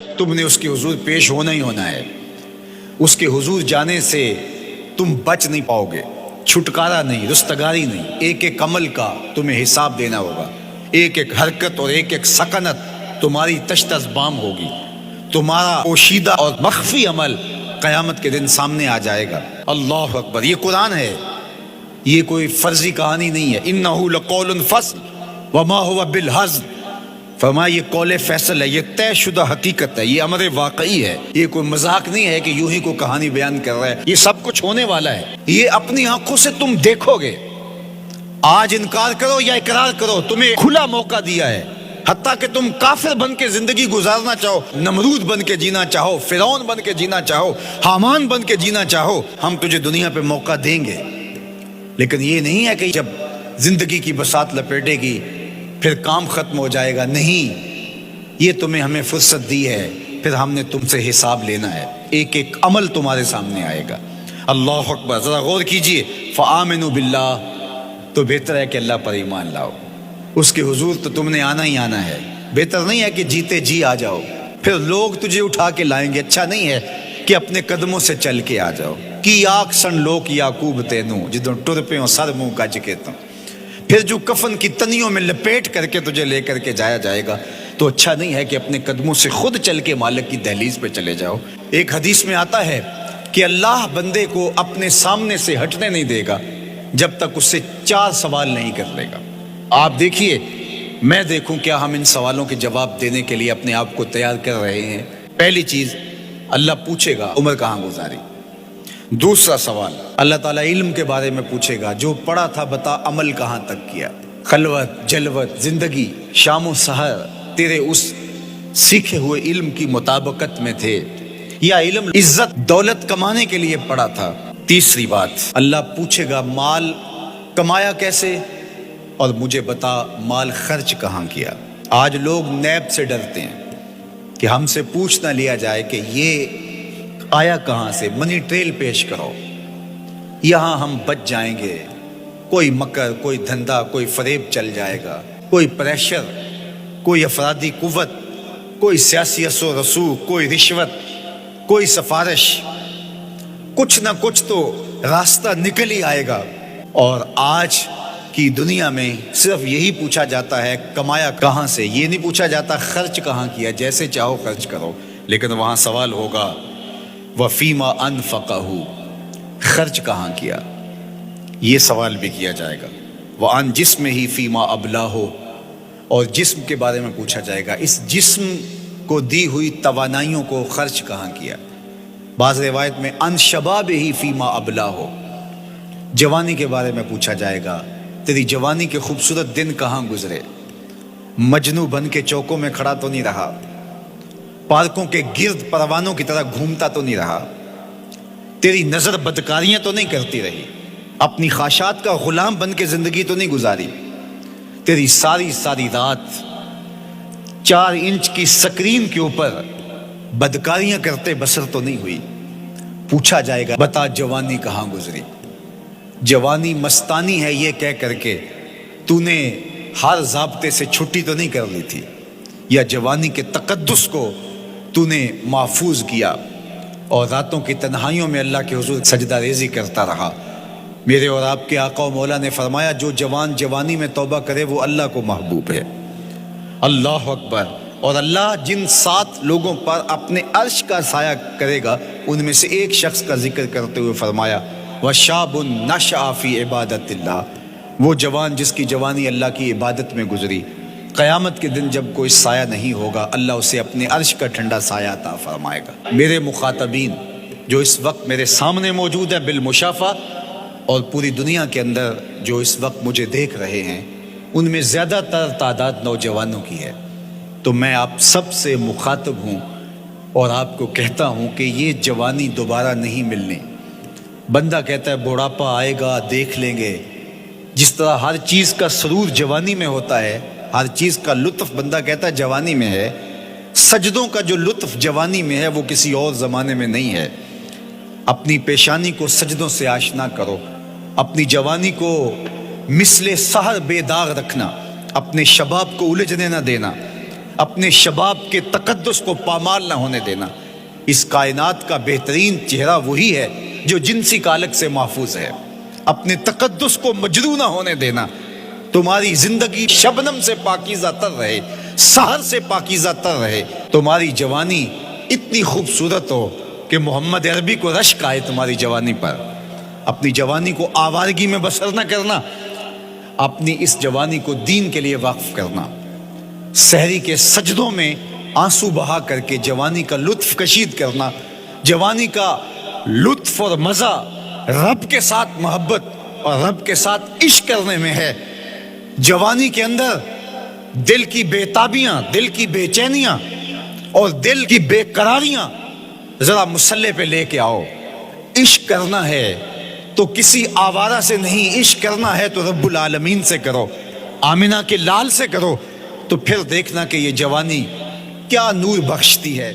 تم نے اس کے حضور پیش ہونا ہی ہونا ہے. اس کے حضور جانے سے تم بچ نہیں پاؤ گے، چھٹکارا نہیں، رستگاری نہیں. ایک ایک عمل کا تمہیں حساب دینا ہوگا، ایک ایک حرکت اور ایک ایک سکنت تمہاری تشت ازبام ہوگی. تمہارا پوشیدہ اور مخفی عمل قیامت کے دن سامنے آ جائے گا. اللہ اکبر. یہ قرآن ہے، یہ کوئی فرضی کہانی نہیں ہے. انہ لقول فصل وما هو بالہزل. فرمایا یہ قول فیصل ہے، یہ طے شدہ حقیقت ہے، یہ امر واقعی ہے. یہ کوئی مذاق نہیں ہے کہ یوں ہی کو کہانی بیان کر رہا ہے. یہ سب کچھ ہونے والا ہے، یہ اپنی آنکھوں سے تم دیکھو گے. آج انکار کرو یا اقرار کرو، تمہیں کھلا موقع دیا ہے. حتیٰ کہ تم کافر بن کے زندگی گزارنا چاہو، نمرود بن کے جینا چاہو، فرعون بن کے جینا چاہو، حامان بن کے جینا چاہو، ہم تجھے دنیا پہ موقع دیں گے. لیکن یہ نہیں ہے کہ جب زندگی کی بساط لپیٹے گی پھر کام ختم ہو جائے گا. نہیں، یہ تمہیں ہمیں فرصت دی ہے، پھر ہم نے تم سے حساب لینا ہے. ایک ایک عمل تمہارے سامنے آئے گا. اللہ اکبر. ذرا غور کیجئے. فآمنوا باللہ، تو بہتر ہے کہ اللہ پر ایمان لاؤ. اس کے حضور تو تم نے آنا ہی آنا ہے. بہتر نہیں ہے کہ جیتے جی آ جاؤ، پھر لوگ تجھے اٹھا کے لائیں گے. اچھا نہیں ہے کہ اپنے قدموں سے چل کے آ جاؤ. کی آگ سن لوک یعقوب تینوں جدوں ٹر پہ سر منہ کج کے تو پھر جو کفن کی تنیوں میں لپیٹ کر کے تجھے لے کر کے جایا جائے گا. تو اچھا نہیں ہے کہ اپنے قدموں سے خود چل کے مالک کی دہلیز پہ چلے جاؤ. ایک حدیث میں آتا ہے کہ اللہ بندے کو اپنے سامنے سے ہٹنے نہیں دے گا جب تک اس سے 4 سوال نہیں کر لے گا. آپ دیکھیے، میں دیکھوں کیا ہم ان سوالوں کے جواب دینے کے لیے اپنے آپ کو تیار کر رہے ہیں. پہلی چیز، اللہ پوچھے گا عمر کہاں گزاری. دوسرا سوال، اللہ تعالیٰ علم کے بارے میں پوچھے گا. جو پڑھا تھا بتا، عمل کہاں تک کیا. خلوت، جلوت، زندگی، شام و سحر تیرے اس سیکھے ہوئے علم کی مطابقت میں تھے یا علم عزت دولت کمانے کے لیے پڑھا تھا. تیسری بات، اللہ پوچھے گا مال کمایا کیسے، اور مجھے بتا مال خرچ کہاں کیا. آج لوگ نیب سے ڈرتے ہیں کہ ہم سے پوچھ نہ لیا جائے کہ یہ آیا کہاں سے. منی ٹریل پیش کرو، یہاں ہم بچ جائیں گے. کوئی مکر، کوئی دھندا، کوئی فریب چل جائے گا، کوئی پریشر، کوئی افرادی قوت، کوئی سیاسی اثر و رسوخ، کوئی رشوت، کوئی سفارش، کچھ نہ کچھ تو راستہ نکل ہی آئے گا. اور آج کی دنیا میں صرف یہی پوچھا جاتا ہے کمایا کہاں سے. یہ نہیں پوچھا جاتا خرچ کہاں کیا. جیسے چاہو خرچ کرو، لیکن وہاں سوال ہوگا وفیما انفقہ، خرچ کہاں کیا. یہ سوال بھی کیا جائے گا. وعن جسم ہی فیما ابلاہ، اور جسم کے بارے میں پوچھا جائے گا اس جسم کو دی ہوئی توانائیوں کو خرچ کہاں کیا. بعض روایت میں ان شباب ہی فیما ابلاہ، جوانی کے بارے میں پوچھا جائے گا تیری جوانی کے خوبصورت دن کہاں گزرے. مجنو بن کے چوکوں میں کھڑا تو نہیں رہا، پارکوں کے گرد پروانوں کی طرح گھومتا تو نہیں رہا، تیری نظر بدکاریاں تو نہیں کرتی رہی، اپنی خواہشات کا غلام بن کے زندگی تو نہیں گزاری، تیری ساری رات 4 انچ کی سکرین کے اوپر بدکاریاں کرتے بسر تو نہیں ہوئی. پوچھا جائے گا بتا جوانی کہاں گزری. جوانی مستانی ہے یہ کہہ کر کے تو نے ہر ضابطے سے چھٹی تو نہیں کر لی تھی، یا جوانی کے تقدس کو تو نے محفوظ کیا اور راتوں کی تنہائیوں میں اللہ کے حضور سجدہ ریزی کرتا رہا. میرے اور آپ کے آقا و مولا نے فرمایا جو جوان جوانی میں توبہ کرے وہ اللہ کو محبوب ہے. اللہ اکبر. اور اللہ جن 7 لوگوں پر اپنے عرش کا سایہ کرے گا ان میں سے ایک شخص کا ذکر کرتے ہوئے فرمایا وَشَابٌ نَشَأَ فِي عِبَادَةِ اللَّهِ، وہ جوان جس کی جوانی اللہ کی عبادت میں گزری. قیامت کے دن جب کوئی سایہ نہیں ہوگا اللہ اسے اپنے عرش کا ٹھنڈا سایہ عطا فرمائے گا. میرے مخاطبین جو اس وقت میرے سامنے موجود ہیں بالمشافہ، اور پوری دنیا کے اندر جو اس وقت مجھے دیکھ رہے ہیں، ان میں زیادہ تر تعداد نوجوانوں کی ہے. تو میں آپ سب سے مخاطب ہوں اور آپ کو کہتا ہوں کہ یہ جوانی دوبارہ نہیں ملنی. بندہ کہتا ہے بڑھاپا آئے گا دیکھ لیں گے. جس طرح ہر چیز کا سرور جوانی میں ہوتا ہے، ہر چیز کا لطف بندہ کہتا ہے جوانی میں ہے، سجدوں کا جو لطف جوانی میں ہے وہ کسی اور زمانے میں نہیں ہے. اپنی پیشانی کو سجدوں سے آشنا کرو، اپنی جوانی کو مثل سحر بے داغ رکھنا، اپنے شباب کو الجھنے نہ دینا، اپنے شباب کے تقدس کو پامال نہ ہونے دینا۔ اس کائنات کا بہترین چہرہ وہی ہے جو جنسی کالک سے محفوظ ہے۔ اپنے تقدس کو مجروح نہ ہونے دینا۔ تمہاری زندگی شبنم سے پاکیزہ تر رہے، سحر سے پاکیزہ تر رہے۔ تمہاری جوانی اتنی خوبصورت ہو کہ محمد عربی کو رشک آئے تمہاری جوانی پر۔ اپنی جوانی کو آوارگی میں بسر نہ کرنا، اپنی اس جوانی کو دین کے لیے وقف کرنا۔ سحری کے سجدوں میں آنسو بہا کر کے جوانی کا لطف کشید کرنا۔ جوانی کا لطف اور مزہ رب کے ساتھ محبت اور رب کے ساتھ عشق کرنے میں ہے۔ جوانی کے اندر دل کی بے تابیاں، دل کی بے چینیاں اور دل کی بے قراریاں ذرا مسلح پہ لے کے آؤ۔ عشق کرنا ہے تو کسی آوارہ سے نہیں، عشق کرنا ہے تو رب العالمین سے کرو، آمنہ کے لال سے کرو، تو پھر دیکھنا کہ یہ جوانی کیا نور بخشتی ہے۔